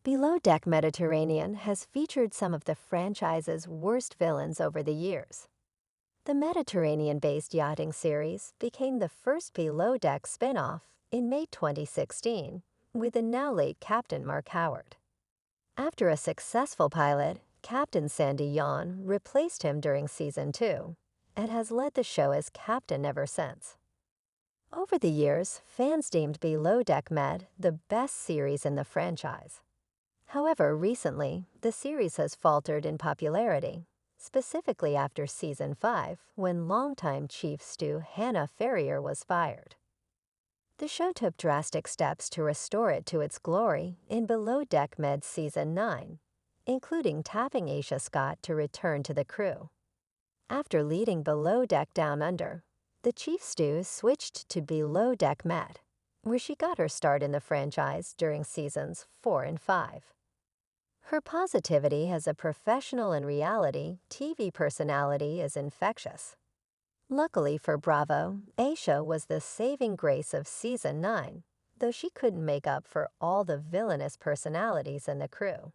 Below Deck Mediterranean has featured some of the franchise's worst villains over the years. The Mediterranean-based yachting series became the first Below Deck spin-off in May 2016, with the now-late Captain Mark Howard. After a successful pilot, Captain Sandy Yawn replaced him during Season 2 and has led the show as captain ever since. Over the years, fans deemed Below Deck Med the best series in the franchise. However, recently, the series has faltered in popularity, specifically after Season 5, when longtime Chief Stew Hannah Ferrier was fired. The show took drastic steps to restore it to its glory in Below Deck Med Season 9, including tapping Aisha Scott to return to the crew. After leading Below Deck Down Under, the Chief Stew switched to Below Deck Med, where she got her start in the franchise during Seasons 4 and 5. Her positivity as a professional and reality TV personality is infectious. Luckily for Bravo, Aisha was the saving grace of Season 9, though she couldn't make up for all the villainous personalities in the crew.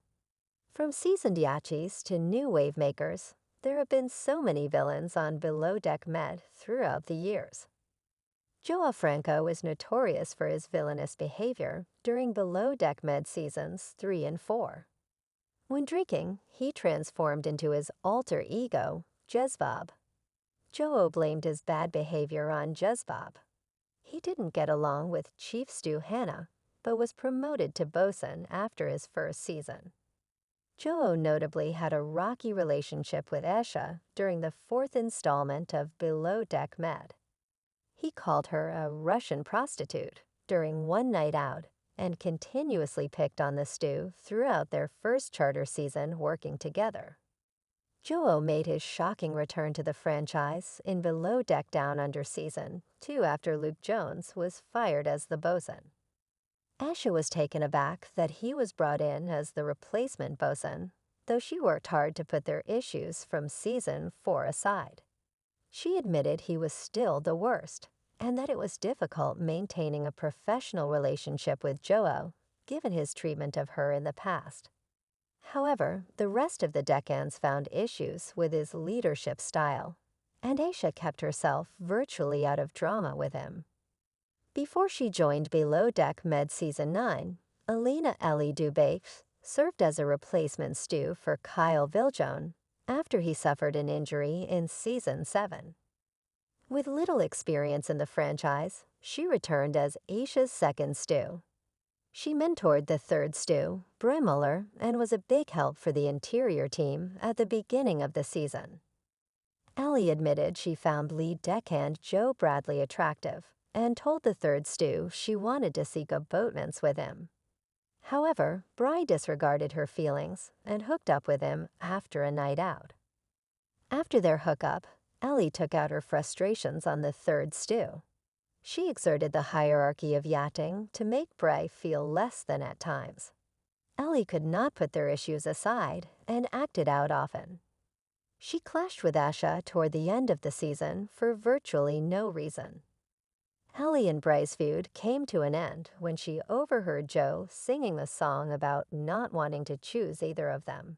From seasoned yachis to new wave makers, there have been so many villains on Below Deck Med throughout the years. Joao Franco is notorious for his villainous behavior during Below Deck Med Seasons 3 and 4. When drinking, he transformed into his alter ego, Jezbob. Joe blamed his bad behavior on Jezbob. He didn't get along with Chief Stew Hannah, but was promoted to bosun after his first season. Joe notably had a rocky relationship with Esha during the 4th installment of Below Deck Med. He called her a Russian prostitute during one night out and continuously picked on the Stew throughout their first charter season working together. Joe made his shocking return to the franchise in Below Deck Down Under Season 2 after Luke Jones was fired as the bosun. Asha was taken aback that he was brought in as the replacement bosun, though she worked hard to put their issues from Season 4 aside. She admitted he was still the worst, and that it was difficult maintaining a professional relationship with Joe, given his treatment of her in the past. However, the rest of the deckhands found issues with his leadership style, and Aisha kept herself virtually out of drama with him. Before she joined Below Deck Med Season 9, Alina Ellie Dubé served as a replacement stew for Kyle Viljoen after he suffered an injury in Season 7. With little experience in the franchise, she returned as Aisha's second stew. She mentored the third stew, Bri Muller, and was a big help for the interior team at the beginning of the season. Ellie admitted she found lead deckhand Joe Bradley attractive and told the third stew she wanted to seek a boatman's with him. However, Bri disregarded her feelings and hooked up with him after a night out. After their hookup, Ellie took out her frustrations on the third stew. She exerted the hierarchy of yachting to make Bri feel less than at times. Ellie could not put their issues aside and acted out often. She clashed with Asha toward the end of the season for virtually no reason. Ellie and Bri's feud came to an end when she overheard Joe singing the song about not wanting to choose either of them.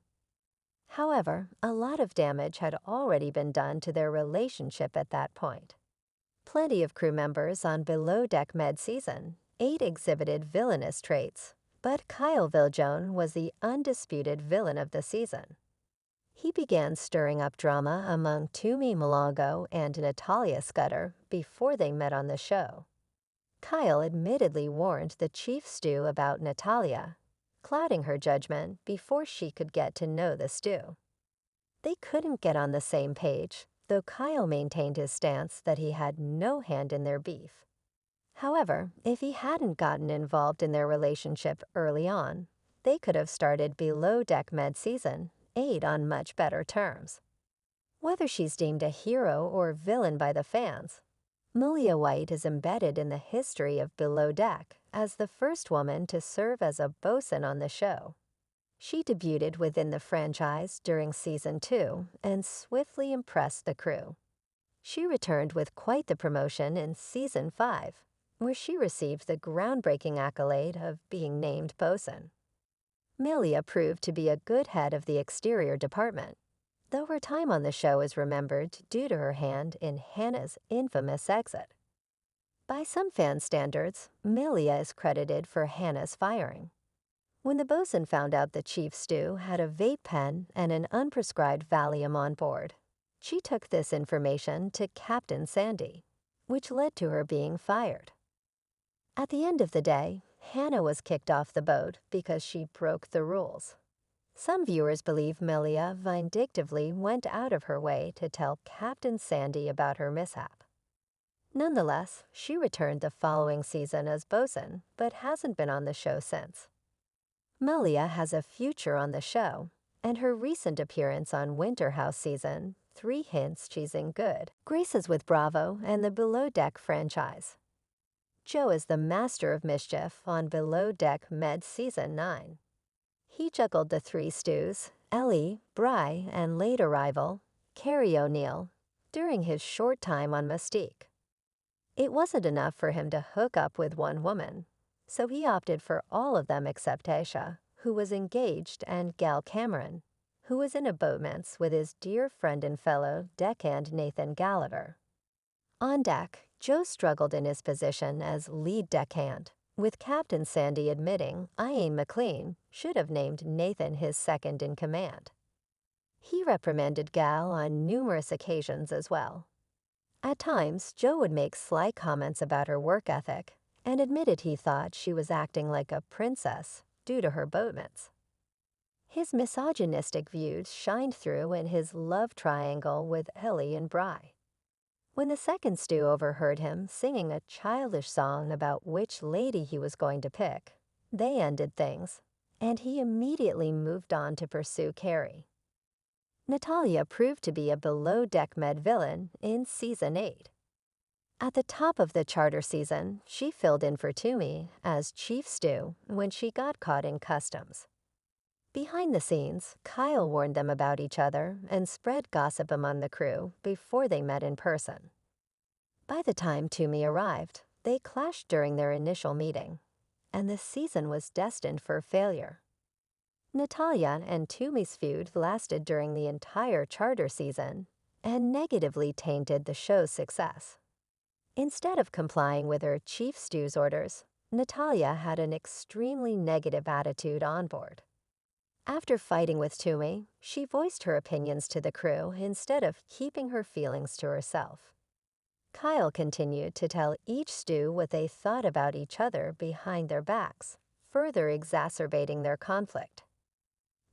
However, a lot of damage had already been done to their relationship at that point. Plenty of crew members on Below Deck Med Season 8 exhibited villainous traits, but Kyle Viljoen was the undisputed villain of the season. He began stirring up drama among Tumi Malago and Natalia Scudder before they met on the show. Kyle admittedly warned the chief stew about Natalia, clouding her judgment before she could get to know the stew. They couldn't get on the same page, though Kyle maintained his stance that he had no hand in their beef. However, if he hadn't gotten involved in their relationship early on, they could have started Below Deck Med Season 8 on much better terms. Whether she's deemed a hero or villain by the fans, Malia White is embedded in the history of Below Deck as the first woman to serve as a bosun on the show. She debuted within the franchise during Season 2 and swiftly impressed the crew. She returned with quite the promotion in Season 5, where she received the groundbreaking accolade of being named bosun. Melia proved to be a good head of the exterior department, though her time on the show is remembered due to her hand in Hannah's infamous exit. By some fan standards, Melia is credited for Hannah's firing. When the bosun found out the chief stew had a vape pen and an unprescribed Valium on board, she took this information to Captain Sandy, which led to her being fired. At the end of the day, Hannah was kicked off the boat because she broke the rules. Some viewers believe Melia vindictively went out of her way to tell Captain Sandy about her mishap. Nonetheless, she returned the following season as bosun, but hasn't been on the show since. Melia has a future on the show, and her recent appearance on Winter House season 3 hints she's in good graces with Bravo and the Below Deck franchise. Joe is the master of mischief on Below Deck Med Season 9. He juggled the 3 stews, Ellie, Bri, and late arrival, Carrie O'Neill, during his short time on Mystique. It wasn't enough for him to hook up with one woman, so he opted for all of them except Aisha, who was engaged, and Gal Cameron, who was in a boatman's with his dear friend and fellow deckhand Nathan Gallagher. On deck, Joe struggled in his position as lead deckhand, with Captain Sandy admitting Ian McLean should have named Nathan his second in command. He reprimanded Gal on numerous occasions as well. At times, Joe would make sly comments about her work ethic and admitted he thought she was acting like a princess due to her boatmates. His misogynistic views shined through in his love triangle with Ellie and Bri. When the second stew overheard him singing a childish song about which lady he was going to pick, they ended things, and he immediately moved on to pursue Carrie. Natalia proved to be a below-deck med villain in Season 8. At the top of the charter season, she filled in for Toomey as Chief Stew when she got caught in customs. Behind the scenes, Kyle warned them about each other and spread gossip among the crew before they met in person. By the time Toomey arrived, they clashed during their initial meeting, and the season was destined for failure. Natalia and Toomey's feud lasted during the entire charter season and negatively tainted the show's success. Instead of complying with her Chief Stew's orders, Natalia had an extremely negative attitude on board. After fighting with Toomey, she voiced her opinions to the crew instead of keeping her feelings to herself. Kyle continued to tell each stew what they thought about each other behind their backs, further exacerbating their conflict.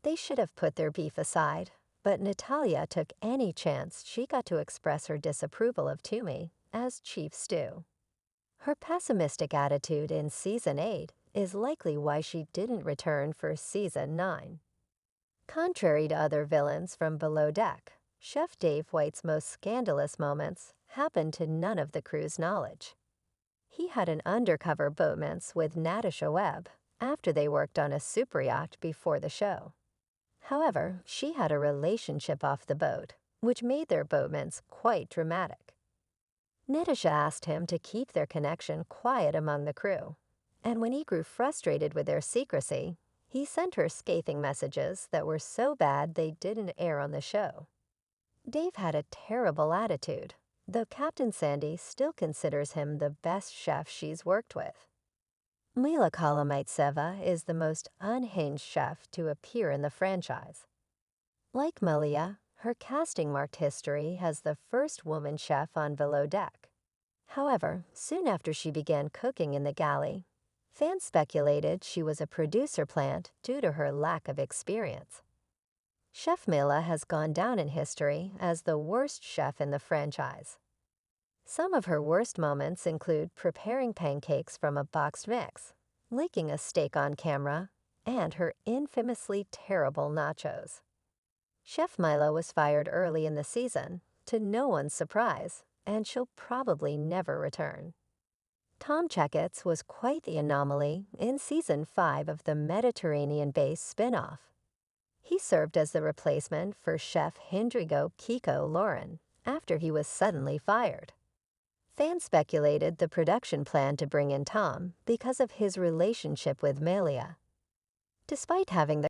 They should have put their beef aside, but Natalia took any chance she got to express her disapproval of Toomey as Chief Stew. Her pessimistic attitude in Season 8 is likely why she didn't return for Season 9. Contrary to other villains from Below Deck, Chef Dave White's most scandalous moments happened to none of the crew's knowledge. He had an undercover boatman's with Natasha Webb after they worked on a super yacht before the show. However, she had a relationship off the boat, which made their boatman's quite dramatic. Natasha asked him to keep their connection quiet among the crew, and when he grew frustrated with their secrecy, he sent her scathing messages that were so bad they didn't air on the show. Dave had a terrible attitude, though Captain Sandy still considers him the best chef she's worked with. Mila Kolomaitseva is the most unhinged chef to appear in the franchise. Like Malia, her casting marked history as the first woman chef on Below Deck. However, soon after she began cooking in the galley, fans speculated she was a producer plant due to her lack of experience. Chef Mila has gone down in history as the worst chef in the franchise. Some of her worst moments include preparing pancakes from a boxed mix, licking a steak on camera, and her infamously terrible nachos. Chef Mila was fired early in the season, to no one's surprise, and she'll probably never return. Tom Checketts was quite the anomaly in Season 5 of the Mediterranean-based spin-off. He served as the replacement for Chef Hendrigo Kiko Lauren after he was suddenly fired. Fans speculated the production planned to bring in Tom because of his relationship with Melia. Despite having the